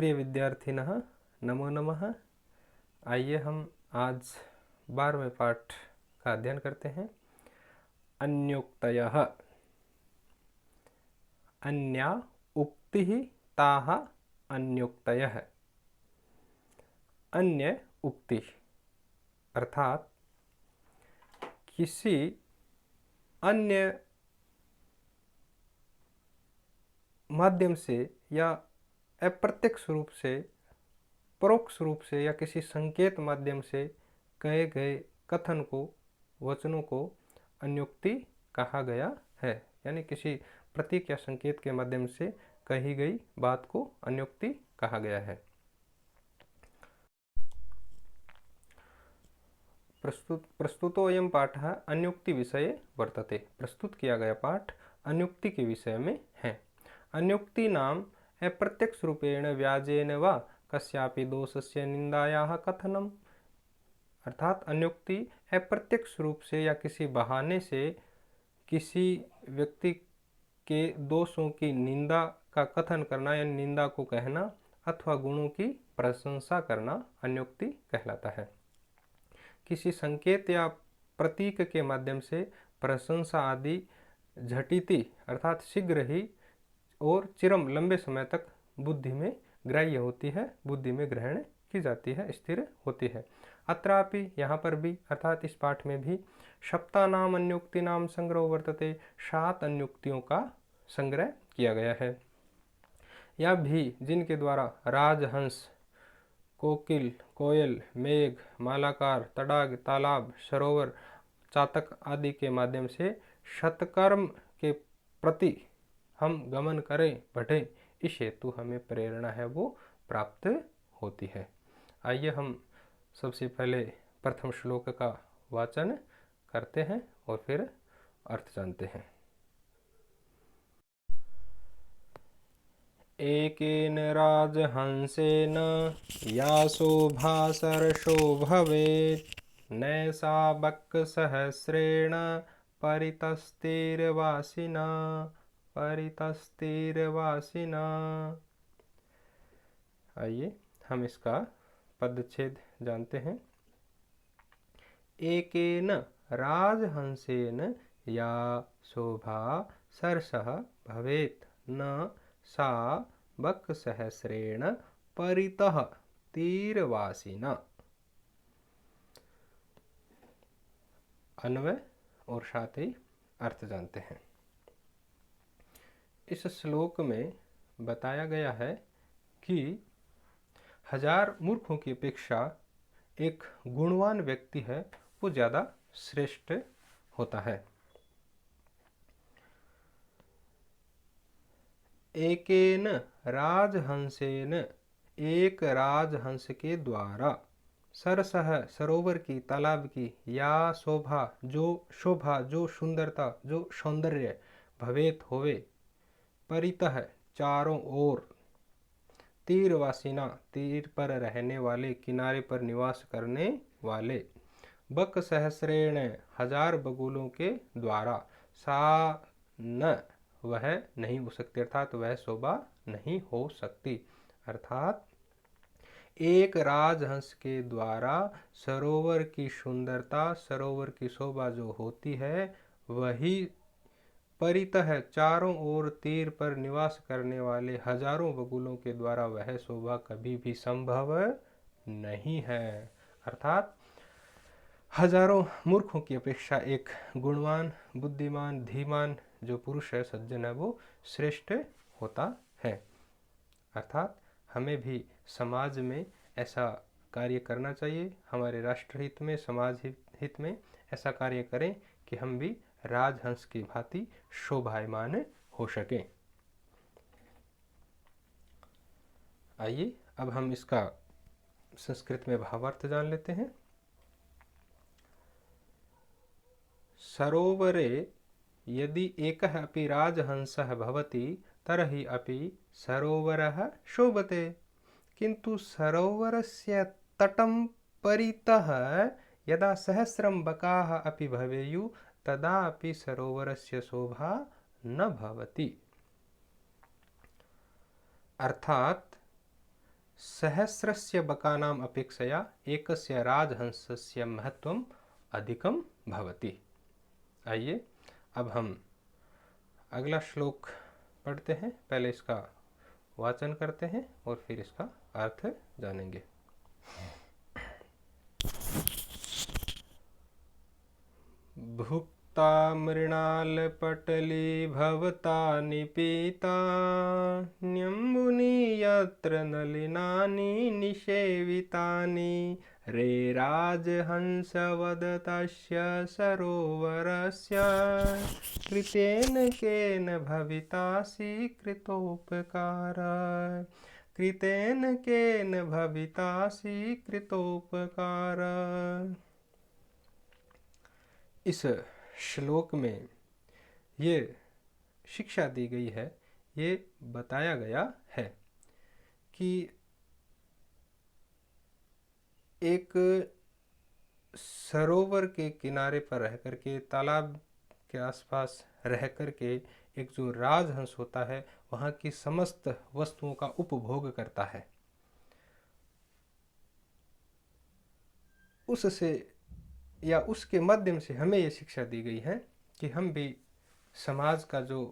प्रिय विद्यार्थिनः, नमो नमः। आइए हम आज 12वें पाठ का अध्ययन करते हैं। अन्योक्तयः। अन्या उक्तिः ताः अन्योक्तयः। अन्य उक्ति अर्थात किसी अन्य माध्यम से या अप्रत्यक्ष रूप से, परोक्ष रूप से या किसी संकेत माध्यम से कहे गए कथन को, वचनों को अन्योक्ति कहा गया है। यानी किसी प्रतीक या संकेत के माध्यम से कही गई बात को अन्योक्ति कहा गया है। प्रस्तुतोऽयं पाठः अन्योक्ति विषये वर्तते। प्रस्तुत किया गया पाठ अन्योक्ति के विषय में है। अन्योक्ति नाम अप्रत्यक्ष रूपेण व्याजेन वा कस्यापि दोषस्य निंदायाः कथनम। अर्थात अन्योक्ति अप्रत्यक्ष रूप से या किसी बहाने से किसी व्यक्ति के दोषों की निंदा का कथन करना या निंदा को कहना अथवा गुणों की प्रशंसा करना अन्योक्ति कहलाता है। किसी संकेत या प्रतीक के माध्यम से प्रशंसा आदि झटिति अर्थात शीघ्र ही और चिरम लंबे समय तक बुद्धि में ग्राह्य होती है, बुद्धि में ग्रहण की जाती है, स्थिर होती है। अत्रापि यहाँ पर भी अर्थात इस पाठ में भी सप्तानाम अन्योक्ति नाम संग्रह वर्तते। 7 अन्योक्तियों का संग्रह किया गया है। यह भी जिनके द्वारा राजहंस, कोकिल, कोयल, मेघ, मालाकार, तडाग, तालाब, सरोवर, चातक आदि के माध्यम से सत्कर्म के प्रति हम गमन करें, बढ़े, इस हेतु हमें प्रेरणा है वो प्राप्त होती है। आइए हम सबसे पहले प्रथम श्लोक का वाचन करते हैं और फिर अर्थ जानते हैं। एकेन राजहंसेन या शोभा सरसो भवेत्, नैषा बक्सहस्रेण परितस्तिर्वासिना। आइए हम इसका पदच्छेद जानते हैं। एकेन राजहंसेन या शोभा सरसः भवेत्, न सा बक्सहस्रेण परितः तीरवासिना। अन्वय और साथ ही अर्थ जानते हैं। इस श्लोक में बताया गया है कि 1000 मूर्खों की अपेक्षा एक गुणवान व्यक्ति है वो ज़्यादा श्रेष्ठ होता है। एकेन राजहंसेन, एक राजहंस के द्वारा, सरसह सरोवर की, तालाब की, या शोभा जो सुंदरता, जो सौंदर्य, भवेत होवे, परितः चारों ओर, तीरवासिना तीर पर रहने वाले, किनारे पर निवास करने वाले, बक सहस्रेण 1000 बगुलों के द्वारा, सा न वह नहीं हो सकती अर्थात वह शोभा नहीं हो सकती। अर्थात एक राजहंस के द्वारा सरोवर की सुंदरता, सरोवर की शोभा जो होती है, वही परितः चारों ओर तीर पर निवास करने वाले हजारों बगुलों के द्वारा वह शोभा कभी भी संभव नहीं है। अर्थात हजारों मूर्खों की अपेक्षा एक गुणवान, बुद्धिमान, धीमान जो पुरुष है, सज्जन है, वो श्रेष्ठ होता है। अर्थात हमें भी समाज में ऐसा कार्य करना चाहिए, हमारे राष्ट्रहित में, समाज हित में ऐसा कार्य करें कि हम भी राजहंस की भांति शोभायमान हो सकें। आइए अब हम इसका संस्कृत में भावार्थ जान लेते हैं। सरोवरे यदि एकः अपि राजहंसः भवति तर्हि अपि सरोवरः शोभते, किन्तु सरोवरस्य तटं परितः यदा सहस्रं बकाः अपि भवेयुः तदा अपि सरोवरस्य शोभा न भवति। अर्थात सहस्रस्य बकानाम् अपेक्षया एकस्य राजहंसस्य महत्वम् अधिकं भवति। आइए अब हम अगला श्लोक पढ़ते हैं। पहले इसका वाचन करते हैं और फिर इसका अर्थ जानेंगे। भुक्ता मृणालपटली भवता निपीता न्यम्बुनि यत्र नलिनानि निषेवितानि रे राजहंसवदतस्य सरोवरस्य कृतेन केन भवितासि कृतोपकार कृतेन केन भवितासि कृतोपकार। इस श्लोक में ये शिक्षा दी गई है, ये बताया गया है कि एक सरोवर के किनारे पर रह करके, तालाब के आसपास रह करके एक जो राजहंस होता है वहाँ की समस्त वस्तुओं का उपभोग करता है। उससे या उसके माध्यम से हमें ये शिक्षा दी गई है कि हम भी समाज का जो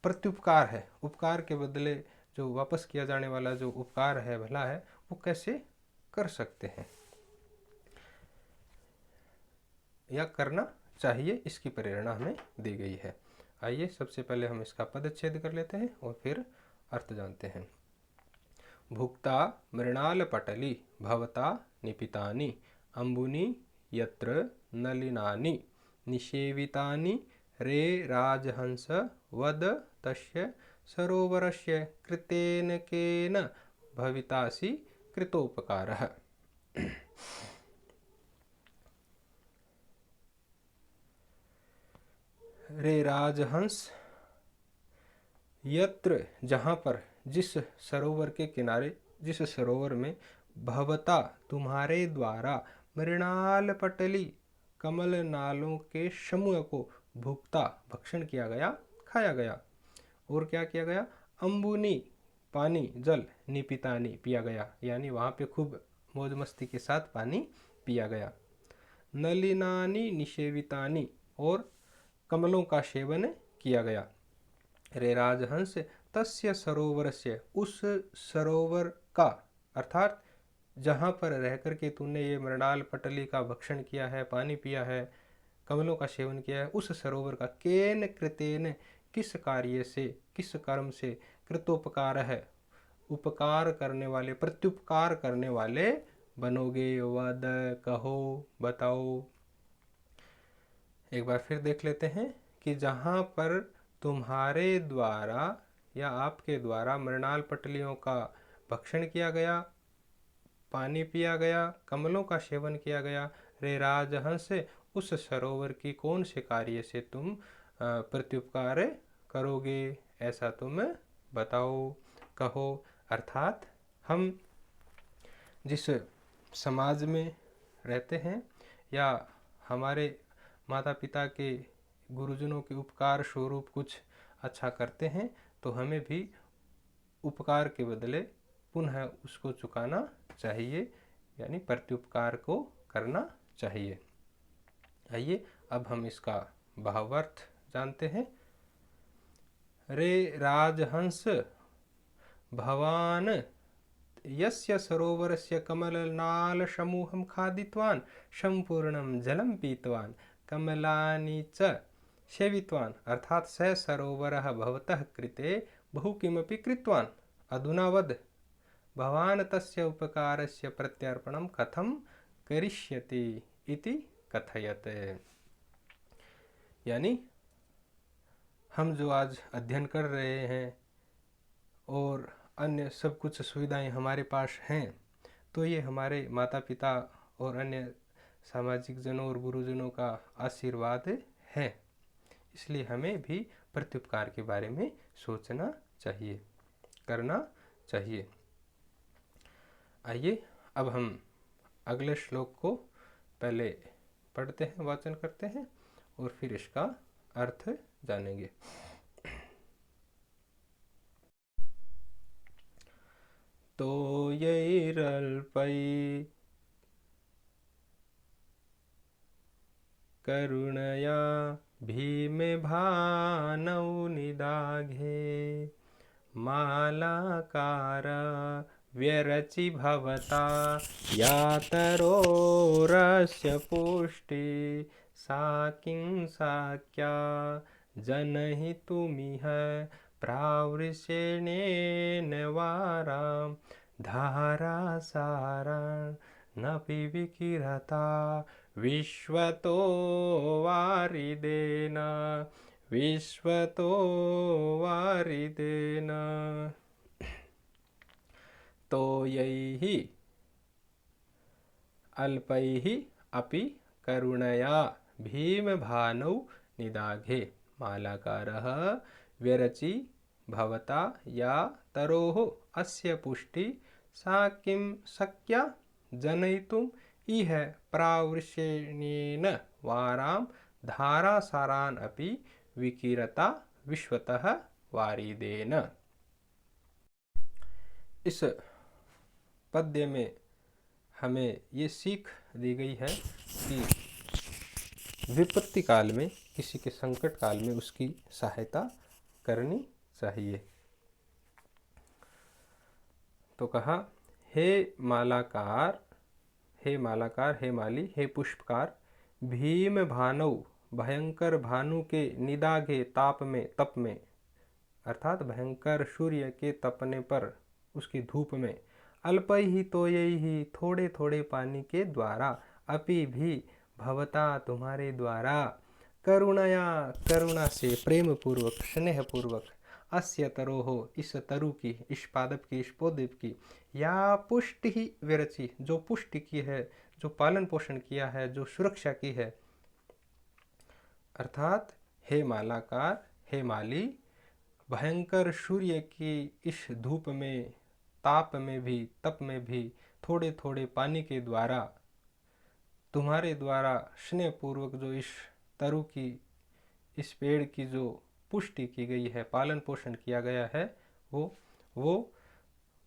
प्रत्युपकार है, उपकार के बदले जो वापस किया जाने वाला जो उपकार है, भला है, वो कैसे कर सकते हैं या करना चाहिए, इसकी प्रेरणा हमें दी गई है। आइए सबसे पहले हम इसका पदच्छेद कर लेते हैं और फिर अर्थ जानते हैं। भुक्ता मृणालपटली भवता निपितानि अम्बुनि यत्र नलिनानि निषेवितानि रे राजहंस वद तस्य सरोवरस्य कृतेन केन भवितासि कृतोपकारः। रे राजहंस, यत्र जहाँ पर, जिस सरोवर के किनारे, जिस सरोवर में भवता तुम्हारे द्वारा मृणाल पटली कमल नालों के समूह को भुक्ता भक्षण किया गया, खाया गया, और क्या किया गया, अम्बुनी पानी जल निपितानी पिया गया, यानी वहाँ पे खूब मौज मस्ती के साथ पानी पिया गया, नलिनानी निषेवितानी और कमलों का सेवन किया गया, रे राजहंस तस्य सरोवर से उस सरोवर का, अर्थात जहाँ पर रह कर के तूने ये मृणाल पटली का भक्षण किया है, पानी पिया है, कमलों का सेवन किया है, उस सरोवर का केन कृतेन किस कार्य से, किस कर्म से, कृतोपकार है उपकार करने वाले, प्रत्युपकार करने वाले बनोगे, वद कहो, बताओ। एक बार फिर देख लेते हैं कि जहाँ पर तुम्हारे द्वारा या आपके द्वारा मृणाल पटलियों का भक्षण किया गया, पानी पिया गया, कमलों का सेवन किया गया, रे राजहंस उस सरोवर की कौन से कार्य से तुम प्रत्युपकार करोगे, ऐसा तुम बताओ, कहो। अर्थात हम जिस समाज में रहते हैं या हमारे माता पिता के गुरुजनों के उपकार स्वरूप कुछ अच्छा करते हैं, तो हमें भी उपकार के बदले पुनः उसको चुकाना चाहिए, यानी प्रत्युपकार को करना चाहिए। आइए अब हम इसका भावार्थ जानते हैं। रे राजहंस भवान यस्य सरोवरस्य कमलनाल समूहं खादितवान् संपूर्णं जलं पीतवान् कमलानि च सेवितवान्, अर्थात स सरोवरः भवतः कृते बहु किमपि कृतवान्, अधुना वद भवान् तस्य उपकारस्य प्रत्यर्पणं कथं करिष्यति इति कथयत। यानी हम जो आज अध्ययन कर रहे हैं और अन्य सब कुछ सुविधाएं हमारे पास हैं, तो ये हमारे माता पिता और अन्य सामाजिक जनों और गुरुजनों का आशीर्वाद है, इसलिए हमें भी प्रत्युपकार के बारे में सोचना चाहिए, करना चाहिए। आइए अब हम अगले श्लोक को पहले पढ़ते हैं, वाचन करते हैं और फिर इसका अर्थ जानेंगे। तो तोयैरल्पै करुणया भीमभानौ निदाघे मालाकार व्यरचि भवता यातरोरस्य पुष्टि सा किं साक्या जनहितुमिह प्रावृषेणेन वारां धारासारानपि विकिरता विश्वतो वारिदेन तोयैः अल्पैः अपि करुणया भीमभानौ निदाघे मालाकारः व्यरचि भवता या तरोः अस्य पुष्टि सा किं शक्या जनयितुम् इह प्रावृषेणेन वारां धारासारान् अपि विकिरता विश्वतः वारिदेन। इस पद्य में हमें ये सीख दी गई है कि विपत्ति काल में, किसी के संकट काल में उसकी सहायता करनी चाहिए। तो कहा, हे मालाकार, हे मालाकार, हे माली, हे पुष्पकार, भीम भानौ, भयंकर भानु के निदाघे ताप में, तप में, अर्थात भयंकर सूर्य के तपने पर, उसकी धूप में, अल्पै ही तोयै ही, थोड़े थोड़े पानी के द्वारा, अपि भी, भवता तुम्हारे द्वारा, करुणया, करुणा से, प्रेम पूर्वक, स्नेह पूर्वक, अस्य तरोहो, इस तरु की, इस पादप की, इस पौधे की, या पुष्टि ही विरचि, जो पुष्टि की है, जो पालन पोषण किया है, जो सुरक्षा की है, अर्थात हे मालाकार, हे माली, भयंकर सूर्य की इस धूप में, ताप में भी, तप में भी, थोड़े थोड़े पानी के द्वारा, तुम्हारे द्वारा स्नेह पूर्वक जो इस तरु की, इस पेड़ की जो पुष्टि की गई है, पालन पोषण किया गया है,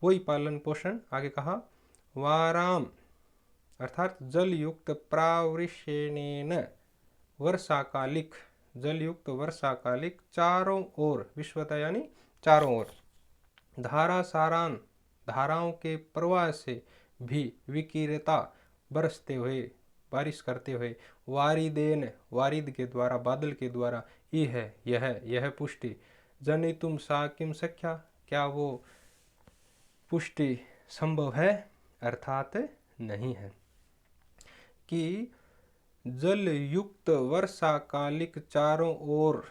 वही पालन पोषण, आगे कहा, वाराम, अर्थात जल युक्त, प्रावृषेणेन, वर्षाकालिक, जल युक्त वर्षाकालिक, चारों ओर, विश्वतः यानी चारों ओर, धारासारान, धाराओं के प्रवाह से भी, विकिरता, बरसते हुए, बारिश करते हुए, वारिदेन, वारिद के द्वारा, बादल के द्वारा, यह पुष्टि, जनितुम सा किम शक्या, क्या वो पुष्टि संभव है, अर्थात नहीं है, कि जल युक्त वर्षाकालिक चारों ओर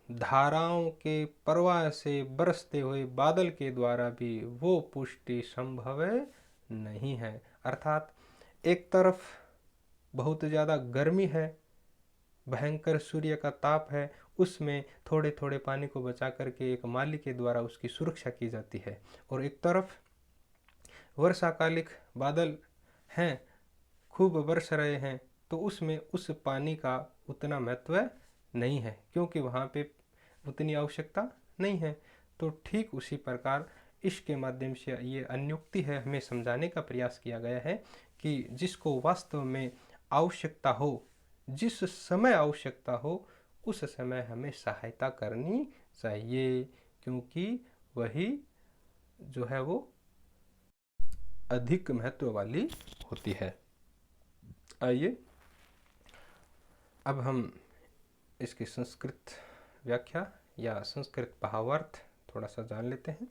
धाराओं के प्रवाह से बरसते हुए बादल के द्वारा भी वो पुष्टि संभव नहीं है। अर्थात एक तरफ बहुत ज़्यादा गर्मी है, भयंकर सूर्य का ताप है, उसमें थोड़े थोड़े पानी को बचा करके एक माली के द्वारा उसकी सुरक्षा की जाती है, और एक तरफ वर्षाकालिक बादल हैं, खूब बरस रहे हैं, तो उसमें उस पानी का उतना महत्व नहीं है, क्योंकि वहाँ पे उतनी आवश्यकता नहीं है। तो ठीक उसी प्रकार इसके माध्यम से ये अन्युक्ति है, हमें समझाने का प्रयास किया गया है कि जिसको वास्तव में आवश्यकता हो, जिस समय आवश्यकता हो, उस समय हमें सहायता करनी चाहिए, क्योंकि वही जो है वो अधिक महत्व वाली होती है। आइए अब हम इसकी संस्कृत व्याख्या या संस्कृत भावार्थ थोड़ा सा जान लेते हैं।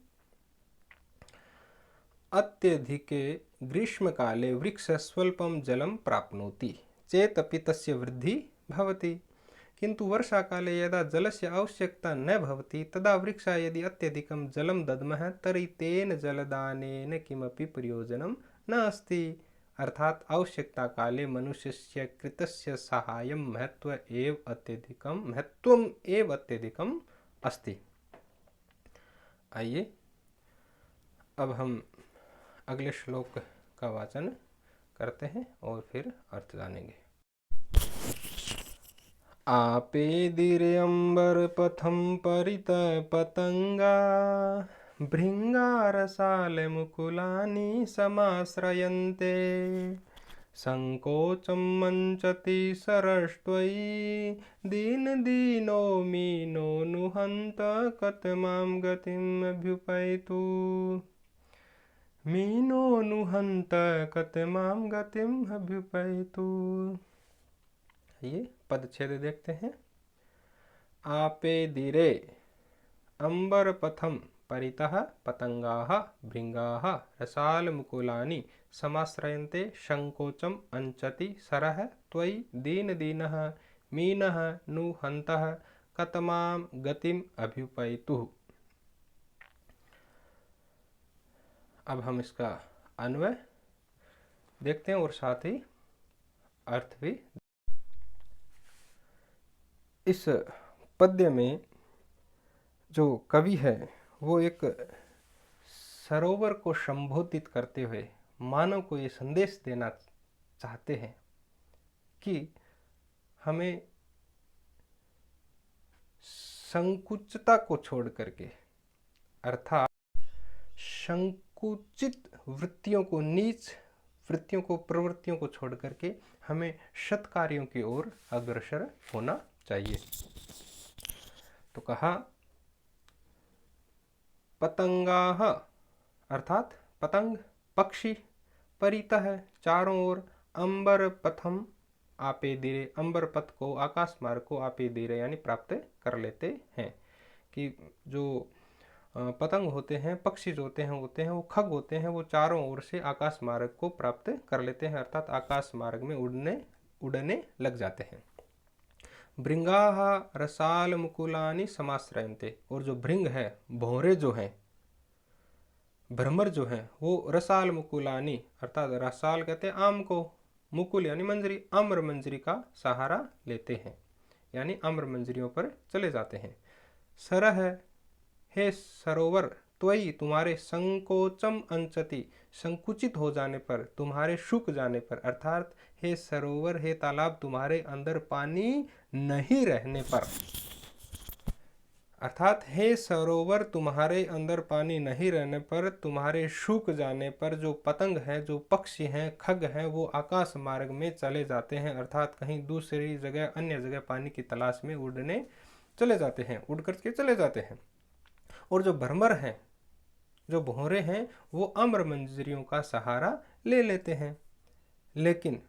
अत्यधिके ग्रीष्मकाले वृक्ष स्वल्पं जलं प्राप्नोति चेदपि तस्य वृद्धि भवति, किंतु वर्षाकाले यदा जलस्य आवश्यकता न भवति तदा वृक्षा यदि अत्यधिकं जलं दद्मः तर्हि तेन जलदानेन किमपि प्रयोजनं न अस्ति। अर्थात आवश्यकता काले मनुष्यस्य कृतस्य साहाय्यं महत्वम् एव अत्यधिकम् अस्ति। आइए अब हम अगले श्लोक का वाचन करते हैं और फिर अर्थ जानेंगे। आपेदिर्यंबर पथम परित पतंगा भृङ्गारसालमुकुलानि समाश्रयन्ते संकोचं मञ्चति सरस्त्वयि दीनदीनो मीनो नुहन्त कतमां गतिमभ्युपैतु मीनो नुहन्त कतमां गतिम अभ्युपैतु। ये पदच्छेद देखते हैं। आपे दिरे अंबरपथम परितः पतंगाः भृंगाः रसालमुकुलानि समाश्रयन्ते संकोचम अंचति सरः त्वयि दीनदीनः मीनः नु हन्तः कतमां गतिम अभ्युपैतुः। अब हम इसका अन्वय देखते हैं और साथ ही अर्थ भी। इस पद्य में जो कवि है वो एक सरोवर को संबोधित करते हुए मानव को ये संदेश देना चाहते हैं कि हमें संकुचितता को छोड़ करके, अर्थात संकुचित वृत्तियों को, नीच वृत्तियों को, प्रवृत्तियों को छोड़ करके हमें सत्कार्यों की ओर अग्रसर होना चाहिए। तो कहा पतंगाः अर्थात पतंग, पक्षी, परितः चारों ओर, अंबर पथम आपे धीरे, अंबर पथ को, आकाश मार्ग को आपे धीरे यानी प्राप्त कर लेते हैं। कि जो पतंग होते हैं, पक्षी जो होते हैं वो खग होते हैं, वो चारों ओर से आकाश मार्ग को प्राप्त कर लेते हैं, अर्थात आकाश मार्ग में उड़ने लग जाते हैं। भृंगाः रसाल मुकुलानि समाश्रयन्ते, और जो भृंग है, भौरे जो हैं, भ्रमर जो हैं, वो रसाल मुकुलानि अर्थात रसाल कहते हैं आम को, मुकुल यानी मंजरी, आम्र मंजरी का सहारा लेते हैं, यानी आम्र मंजरियों पर चले जाते हैं। सरह हे सरोवर, त्वयि तुम्हारे, संकोचम अंचति संकुचित हो जाने पर, तुम्हारे सूख जाने पर, अर्थात हे सरोवर, हे तालाब, तुम्हारे अंदर पानी नहीं रहने पर, अर्थात हे सरोवर, तुम्हारे अंदर पानी नहीं रहने पर, तुम्हारे सूख जाने पर जो पतंग हैं, जो पक्षी हैं, खग हैं, वो आकाश मार्ग में चले जाते हैं, अर्थात कहीं दूसरी जगह, अन्य जगह पानी की तलाश में उड़ने चले जाते हैं, उड़ करके चले जाते हैं। और जो भ्रमर हैं, जो भौरे हैं, वो आम्र मंजरियों का सहारा ले लेते हैं। लेकिन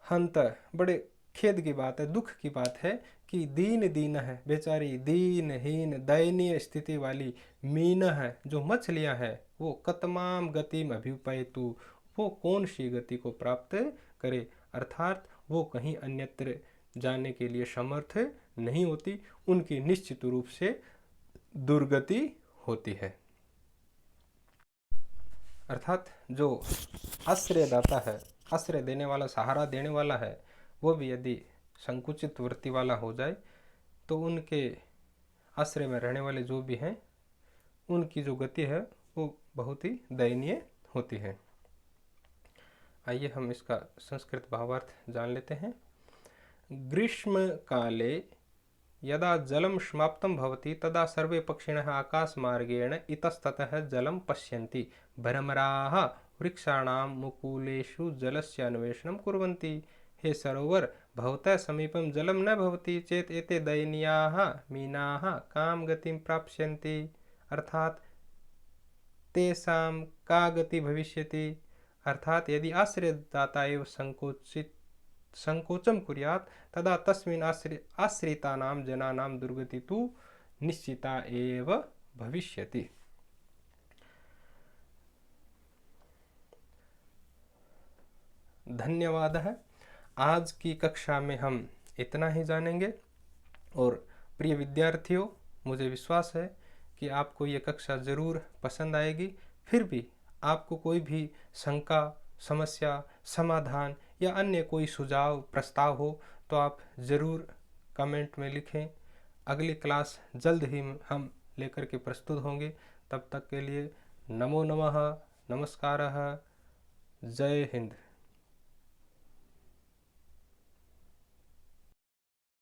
हंत, बड़े खेद की बात है, दुख की बात है कि दीन दीन है, बेचारी दीनहीन दयनीय स्थिति वाली मीन है, जो मछलियां हैं, वो कतमाम गतिम अभ्युपैतु, वो कौन सी गति को प्राप्त करे, अर्थात वो कहीं अन्यत्र जाने के लिए समर्थ नहीं होती, उनकी निश्चित रूप से दुर्गति होती है। अर्थात जो आश्रयदाता है, आश्रय देने वाला, सहारा देने वाला है, वो भी यदि संकुचित वृत्ति वाला हो जाए तो उनके आश्रय में रहने वाले जो भी हैं, उनकी जो गति है वो बहुत ही दयनीय होती है। आइए हम इसका संस्कृत भावार्थ जान लेते हैं। ग्रीष्म काले यदा जलम समाप्तं भवति तदा सर्वे पक्षिणः आकाशमार्गेण इतस्ततः जलं पश्यन्ति, भ्रमराः वृक्षाणां मुकुलेषु जलस्य अन्वेषणं कुर्वन्ति। हे सरोवर, भवतः समीपं जलं न भवति चेत् एते दयनीयाः मीनाः कां गतिं प्राप्स्यन्ति, अर्थात तेषां का गति भविष्यति, अर्थात यदि आश्रयदाता एव संकोचम कुर्यात् तदा तस्मिन् आश्रितानां जनानां दुर्गति तु निश्चिता एव भविष्यति। धन्यवाद। आज की कक्षा में हम इतना ही जानेंगे और प्रिय विद्यार्थियों, मुझे विश्वास है कि आपको ये कक्षा ज़रूर पसंद आएगी। फिर भी आपको कोई भी शंका, समस्या, समाधान या अन्य कोई सुझाव, प्रस्ताव हो तो आप ज़रूर कमेंट में लिखें। अगली क्लास जल्द ही हम लेकर के प्रस्तुत होंगे। तब तक के लिए नमो नमः, नमस्कारः, जय हिंद।